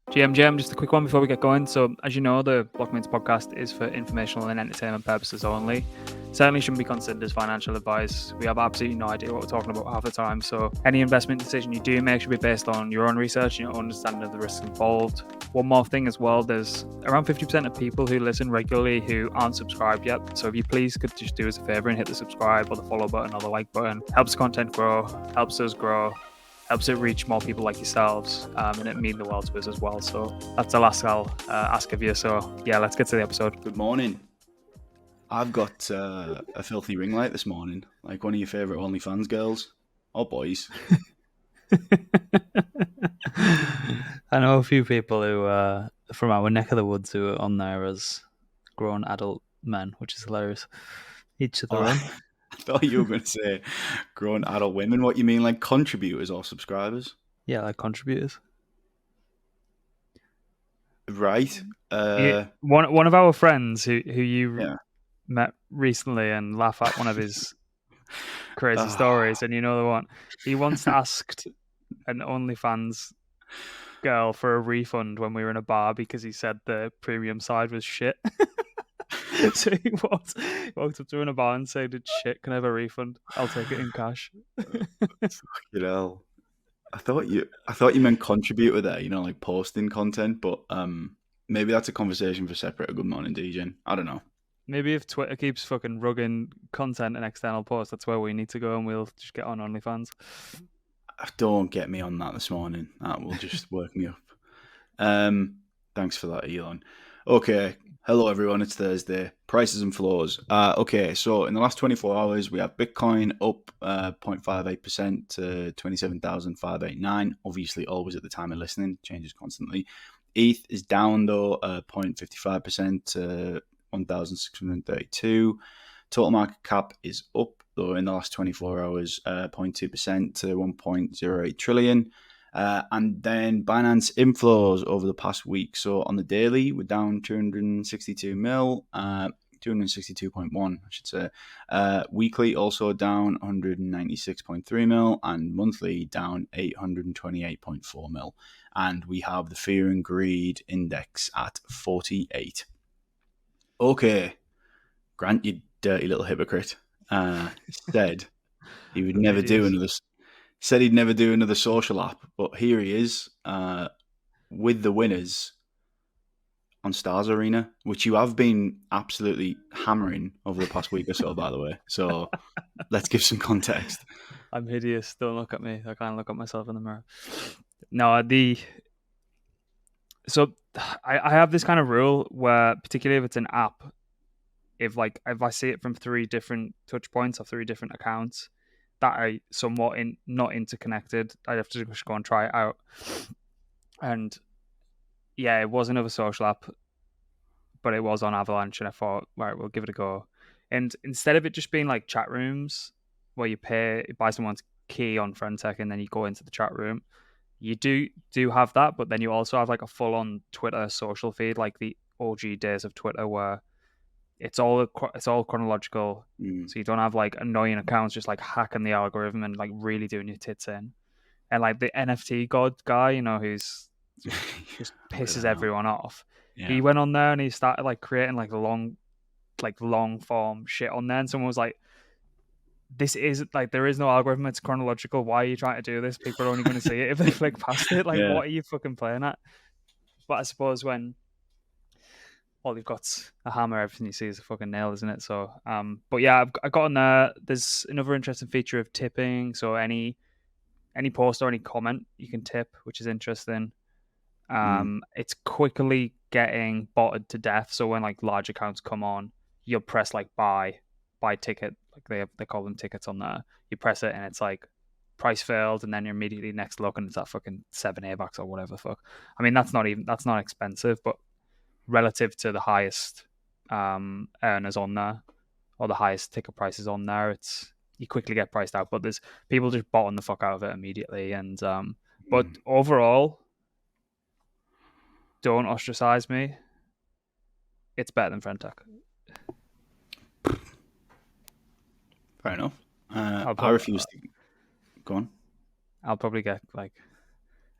GM, just a quick one before we get going. So, as you know, the Blocmates podcast is for informational and entertainment purposes only. Certainly shouldn't be considered as financial advice. We have absolutely no idea what we're talking about half the time. So, any investment decision you do make should be based on your own research and your understanding of the risks involved. One more thing as well, there's around 50% of people who listen regularly who aren't subscribed yet. So, if you please could just do us a favor and hit the subscribe or the follow button or the like button, helps content grow, helps us grow. Helps it reach more people like yourselves, and it means the world to us as well. So that's the last I'll ask of you. So yeah, let's get to the episode. Good morning. I've got a filthy ring light this morning, like one of your favourite OnlyFans girls or boys. I know a few people who from our neck of the woods who are on there as grown adult men, which is hilarious. Each of their own. I thought you were going to say grown adult women. What you mean, like contributors or subscribers? Yeah, like contributors. Right. One of our friends who you met recently and laugh at one of his crazy stories, and you know the one. He once asked an OnlyFans girl for a refund when we were in a bar because he said the premium side was shit. So he walked up to her in a bar and said, "It's shit. Can I have a refund? I'll take it in cash." You know, I thought you meant contributor there. You know, like posting content, but maybe that's a conversation for separate. Good Morning Degen. I don't know. Maybe if Twitter keeps fucking rugging content and external posts, that's where we need to go, and we'll just get on OnlyFans. Don't get me on that this morning. That will just work me up. Thanks for that, Elon. Okay. Hello, everyone. It's Thursday. Prices and flows. Okay, so in the last 24 hours, we have Bitcoin up 0.58% to 27,589. Obviously, always at the time of listening. Changes constantly. ETH is down, though, 0.55% to 1,632. Total market cap is up, though, in the last 24 hours, 0.2% to 1.08 trillion. And then Binance inflows over the past week. So on the daily, we're down 262 mil, 262.1, I should say. Weekly also down 196.3 mil, and monthly down 828.4 mil. And we have the Fear and Greed index at 48. Okay, Grant, you dirty little hypocrite, said he would never do another. Said he'd never do another social app, but here he is with the winners on Stars Arena, which you have been absolutely hammering over the past week or so, by the way. So let's give some context. I'm hideous. Don't look at me. I can't look at myself in the mirror. No, so I have this kind of rule where, particularly if it's an app, if I see it from 3 different touch points or 3 different accounts that are somewhat not interconnected, I have to just go and try it out. And yeah, it was another social app, but it was on Avalanche, and I thought, right, we'll give it a go. And instead of it just being like chat rooms where you buy someone's key on FriendTech and then you go into the chat room, you do have that, but then you also have like a full-on Twitter social feed, like the OG days of Twitter, where it's all chronological, so you don't have like annoying accounts just like hacking the algorithm and like really doing your tits in. And like the NFT god guy, you know, who's just pisses everyone off. Yeah. He went on there and he started like creating like long form shit on there, and someone was like, "This is like, there is no algorithm. It's chronological. Why are you trying to do this? People are only going to see it if they flick past it. Like, what are you fucking playing at?" But I suppose when all you've got a hammer, everything you see is a fucking nail, isn't it? So, but yeah, I got on there. There's another interesting feature of tipping. So any post or any comment you can tip, which is interesting. It's quickly getting botted to death. So when like large accounts come on, you'll press like buy ticket, like they call them tickets on there. You press it and it's like price failed, and then you're immediately next look and it's that fucking 7 AVAX or whatever the fuck. I mean, that's not expensive, but relative to the highest earners on there or the highest ticket prices on there, you quickly get priced out. But there's people just botting the fuck out of it immediately. And but overall, don't ostracize me. It's better than FriendTech. Fair enough. I refuse to go on. I'll probably get like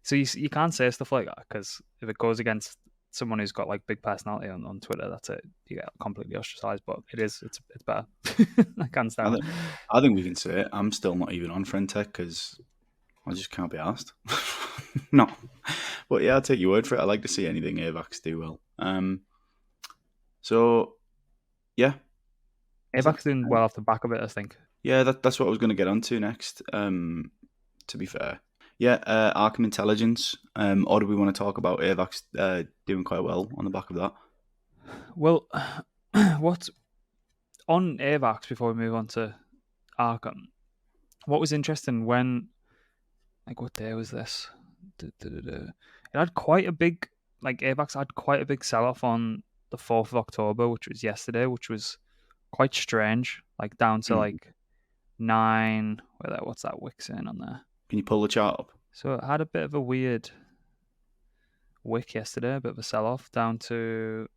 So you can't say stuff like that, because if it goes against someone who's got like big personality on Twitter, that's it. You get completely ostracized. But it's better. Hands down. I think we can say it. I'm still not even on FriendTech because I just can't be asked. No. But yeah, I'll take your word for it. I like to see anything AVAX do well. So, yeah. AVAX doing well off the back of it, I think. Yeah, that's what I was going to get onto next, to be fair. Yeah, Arkham Intelligence. Or do we want to talk about AVAX doing quite well on the back of that? Well, what's on AVAX before we move on to Arkham? What was interesting when, like, what day was this? It had quite a big, like, AVAX had quite a big sell-off on the 4th of October, which was yesterday, which was quite strange, like down to like 9. What's that wick saying on there? Can you pull the chart up? So it had a bit of a weird wick yesterday, a bit of a sell-off down to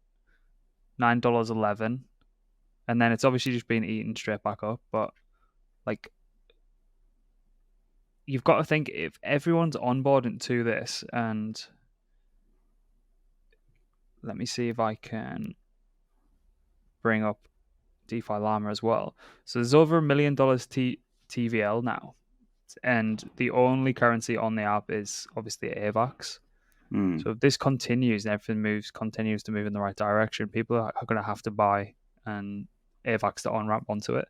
$9.11, and then it's obviously just been eaten straight back up. But like, you've got to think, if everyone's onboarding to this, and let me see if I can bring up DeFi Llama as well. So there's over $1 million TVL now, and the only currency on the app is obviously AVAX. So if this continues and everything continues to move in the right direction, people are going to have to buy and AVAX to on-ramp onto it.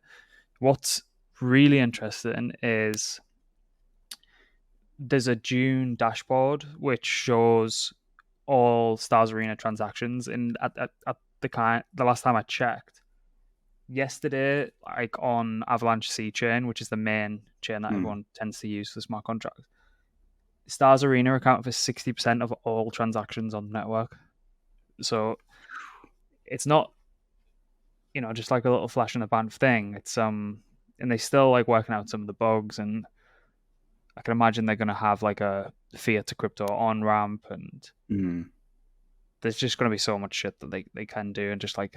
What's really interesting is there's a June dashboard which shows all Stars Arena transactions, and at the last time I checked, yesterday, like on Avalanche C chain, which is the main chain that everyone tends to use for smart contracts, Stars Arena account for 60% of all transactions on the network. So it's not, just like a little flash in the pan thing. It's and they still like working out some of the bugs, and I can imagine they're going to have like a fiat to crypto on ramp, and there's just going to be so much shit that they can do, and just like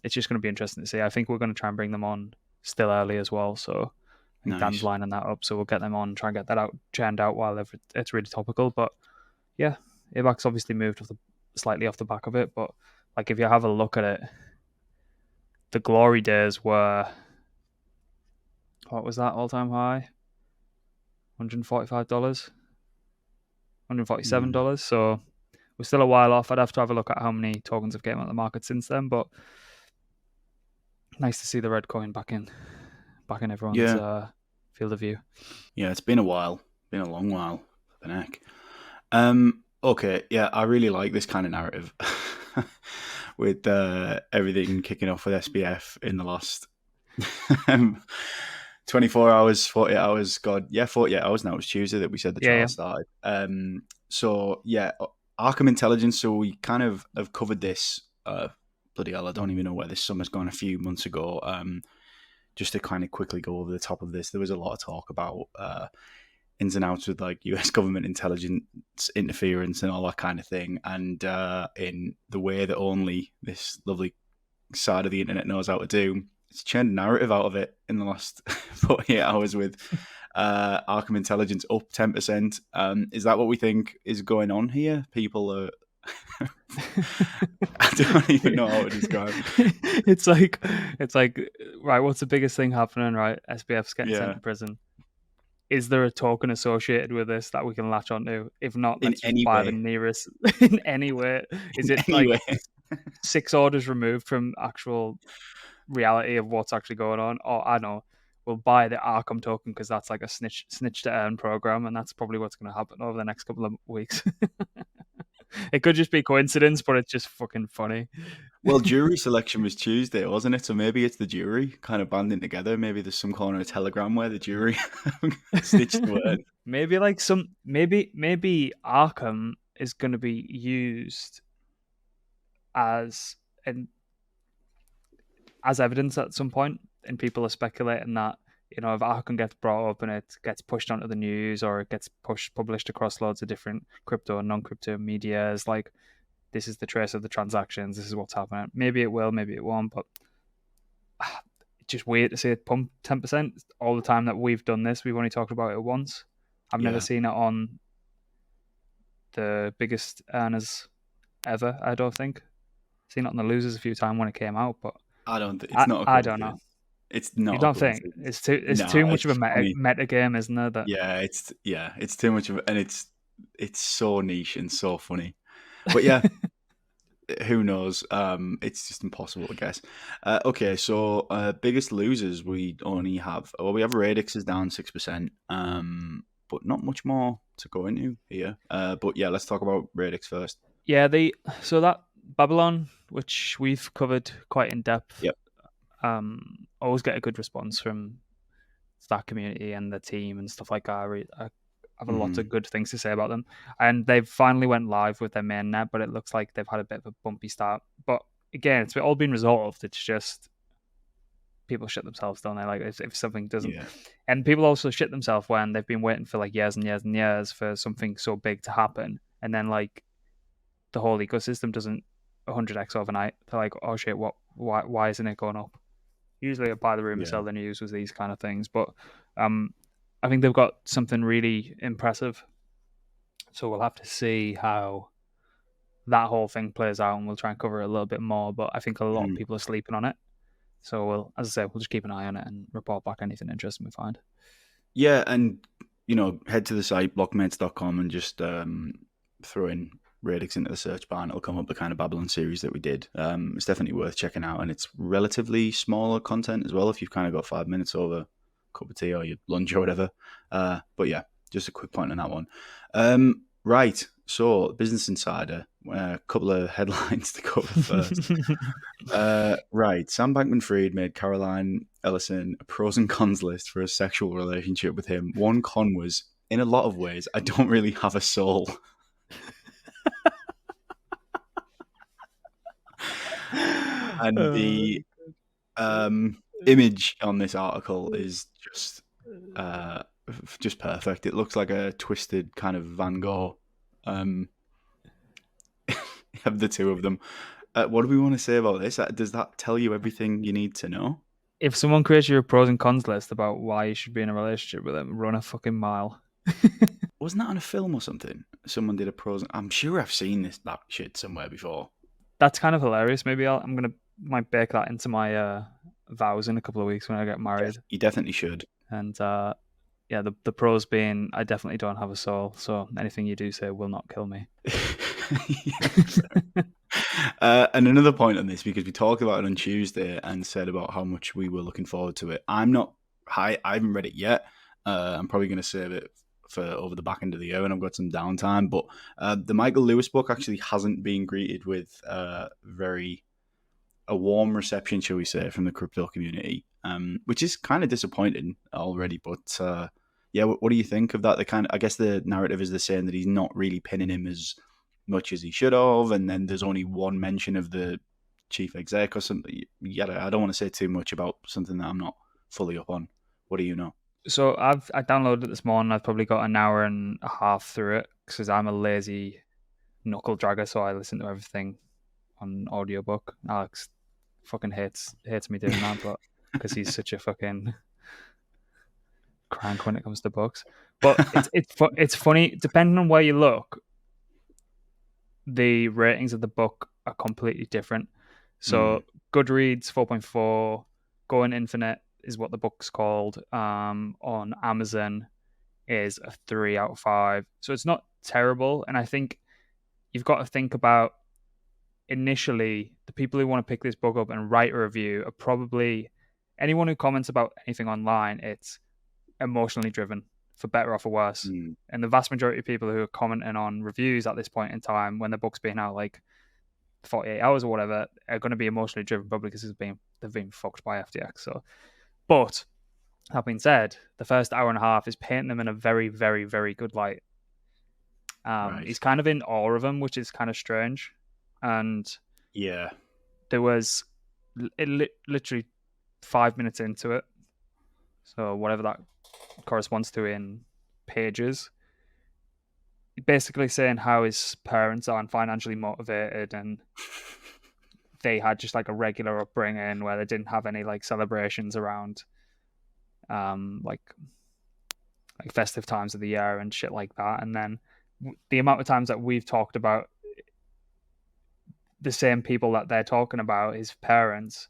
it's just going to be interesting to see. I think we're going to try and bring them on still early as well. So I think Dan's lining that up, so we'll get them on, try and get that churned out while it's really topical. But yeah, AVAX obviously moved slightly off the back of it, but like if you have a look at it, the glory days were, what was that all-time high? $145, $147. So we're still a while off. I'd have to have a look at how many tokens have came out of the market since then, but nice to see the red coin back in everyone's field of view. Yeah, it's been a while. Been a long while. For the neck. Okay, yeah, I really like this kind of narrative with everything kicking off with SBF in the last 24 hours, 48 hours. God, yeah, 48 hours now. It was Tuesday that we said the trial started. So, yeah, Arkham Intelligence. So we kind of have covered this. Bloody hell, I don't even know where this summer's gone a few months ago. Just to kind of quickly go over the top of this, there was a lot of talk about ins and outs with like US government intelligence interference and all that kind of thing. And in the way that only this lovely side of the internet knows how to do, it's churned a narrative out of it in the last 48 hours with Arkham Intelligence up 10%. Is that what we think is going on here? People are... I don't even know how to describe it. It's like, right, what's the biggest thing happening, right? SBF's getting sent to prison. Is there a token associated with this that we can latch onto? If not, let's just buy the nearest in any way. Is it like 6 orders removed from actual reality of what's actually going on? Or I know, we'll buy the Arkham token because that's like a snitch to earn program, and that's probably what's going to happen over the next couple of weeks. It could just be coincidence, but it's just fucking funny. Well, jury selection was Tuesday, wasn't it? So maybe it's the jury kind of banding together. Maybe there's some corner of Telegram where the jury stitched the word. Maybe like maybe Arkham is going to be used as evidence at some point, and people are speculating that, if Arkham gets brought up and it gets pushed onto the news, or it gets published across loads of different crypto and non-crypto media, as like, this is the trace of the transactions, this is what's happening. Maybe it will, maybe it won't, but it's just weird to see it pump 10%. All the time that we've done this, we've only talked about it once. I've never seen it on the biggest earners ever. I don't think. Seen it on the losers a few times when it came out, but I don't think it's not a I don't know. coincidence. It's You not a don't think coincidence. it's No, too much of it's a funny. meta game, isn't it? That It's too much of, and it's so niche and so funny. But yeah, who knows? It's just impossible to guess. Okay, so biggest losers we only have. Well, we have Radix is down 6%. But not much more to go into here. But yeah, let's talk about Radix first. yeah, so that Babylon, which we've covered quite in depth, Yep. always get a good response from that community and the team and stuff like that. I have a lot of good things to say about them, and they've finally went live with their mainnet, but it looks like they've had a bit of a bumpy start. But again, it's all been resolved. It's just people shit themselves, don't they? Like if something doesn't, and people also shit themselves when they've been waiting for like years and years and years for something so big to happen, and then like the whole ecosystem doesn't 100x overnight. They're like, oh shit, why isn't it going up? Usually I buy the rumor, sell the news with these kind of things, but I think they've got something really impressive. So we'll have to see how that whole thing plays out, and we'll try and cover it a little bit more. But I think a lot of people are sleeping on it. So we'll, as I said, we'll just keep an eye on it and report back anything interesting we find. Yeah, and head to the site blockmates.com and just throw in Radix into the search bar, and it'll come up the kind of Babylon series that we did. It's definitely worth checking out, and it's relatively smaller content as well if you've kind of got 5 minutes over a cup of tea or your lunch or whatever. But yeah, just a quick point on that one. Right, so Business Insider, a couple of headlines to cover first. Right, Sam Bankman-Fried made Caroline Ellison a pros and cons list for a sexual relationship with him. One con was, in a lot of ways, I don't really have a soul. And the image on this article is just perfect. It looks like a twisted kind of Van Gogh of the two of them. What do we want to say about this? Does that tell you everything you need to know? If someone creates you a pros and cons list about why you should be in a relationship with them, run a fucking mile. Wasn't that on a film or something? Someone did a pros. I'm sure I've seen that shit somewhere before. That's kind of hilarious. Maybe might bake that into my vows in a couple of weeks when I get married. You definitely should. And yeah, the pros being I definitely don't have a soul, so anything you do say will not kill me. And another point on this, because we talked about it on Tuesday and said about how much we were looking forward to it. I haven't read it yet. I'm probably going to save it for over the back end of the year when I've got some downtime. But the Michael Lewis book actually hasn't been greeted with a warm reception, shall we say, from the crypto community, which is kind of disappointing already. But yeah, what do you think of that? I guess the narrative is the same, that he's not really pinning him as much as he should have, and then there's only one mention of the chief exec or something. Yeah, I don't want to say too much about something that I'm not fully up on. What do you know? So I downloaded it this morning. I've probably got an hour and a half through it because I'm a lazy knuckle dragger, so I listen to everything on audiobook. Alex fucking hates me doing that, but because he's such a fucking crank when it comes to books. But it's funny, depending on where you look, the ratings of the book are completely different. So Goodreads 4.4, Going Infinite is what the book's called. On Amazon is a 3 out of 5. So it's not terrible. And I think you've got to think about, initially, the people who want to pick this book up and write a review are probably anyone who comments about anything online. It's emotionally driven, for better or for worse. And the vast majority of people who are commenting on reviews at this point in time, when the book's been out like 48 hours or whatever, are going to be emotionally driven, probably because they've been fucked by FTX. So, but that being said, the first hour and a half is painting them in a very, very, very good light. Right. He's kind of in awe of them, which is kind of strange. And yeah, there was literally 5 minutes into it, so whatever that corresponds to in pages, basically saying how his parents aren't financially motivated and they had just like a regular upbringing where they didn't have any like celebrations around like festive times of the year and shit like that. And then the amount of times that we've talked about the same people that they're talking about, his parents,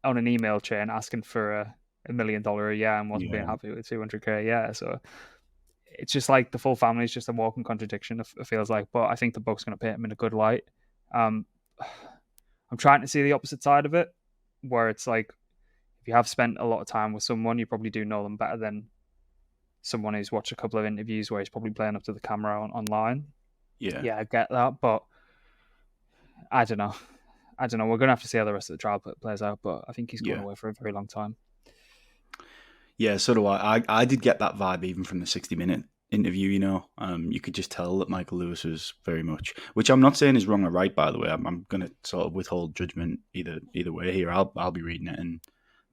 on an email chain asking for $1 million a year and wasn't being happy with 200k a year. So it's just like the full family is just a walking contradiction, it feels like. But I think the book's going to paint him in a good light. I'm trying to see the opposite side of it, where it's like, if you have spent a lot of time with someone, you probably do know them better than someone who's watched a couple of interviews where he's probably playing up to the camera online. Yeah, I get that, but I don't know. We're going to have to see how the rest of the trial plays out, but I think he's going away for a very long time. Yeah, so do I. I did get that vibe even from the 60-minute interview, you know. You could just tell that Michael Lewis was very much, which I'm not saying is wrong or right, by the way. I'm going to sort of withhold judgment either way here. I'll be reading it and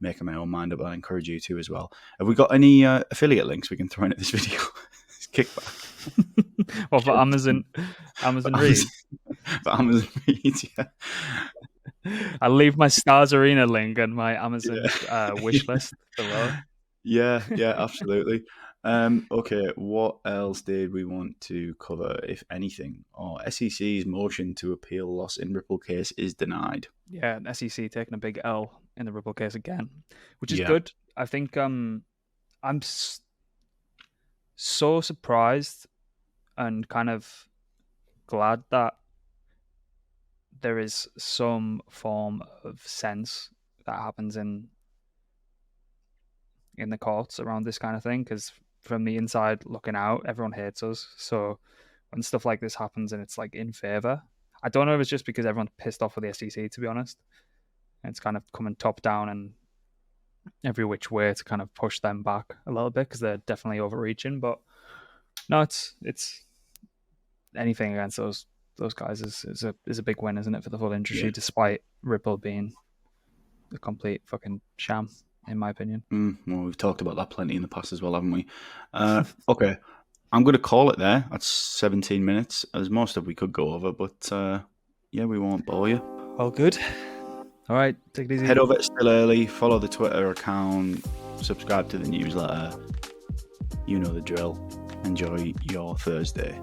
making my own mind up. I encourage you to as well. Have we got any affiliate links we can throw into this video? Kickback. Well, for Amazon Read. For Amazon Read, yeah. I'll leave my Stars Arena link and my Amazon wish list below. Yeah, absolutely. Okay, what else did we want to cover, if anything? SEC's motion to appeal loss in Ripple case is denied. Yeah, SEC taking a big L in the Ripple case again, which is good. I think I'm so surprised and kind of glad that there is some form of sense that happens in the courts around this kind of thing, because from the inside looking out, everyone hates us. So when stuff like this happens and it's like in favor, I don't know if it's just because everyone's pissed off with the SEC, to be honest. It's kind of coming top down and every which way to kind of push them back a little bit, because they're definitely overreaching. But no, it's anything against those guys is a big win, isn't it, for the full industry, despite Ripple being a complete fucking sham, in my opinion. Well, we've talked about that plenty in the past as well, haven't we? Okay, I'm going to call it there. That's 17 minutes. There's more stuff we could go over, but we won't bore you. Well, good. All right, take it easy. Head over to Still Early, follow the Twitter account, subscribe to the newsletter. You know the drill. Enjoy your Thursday.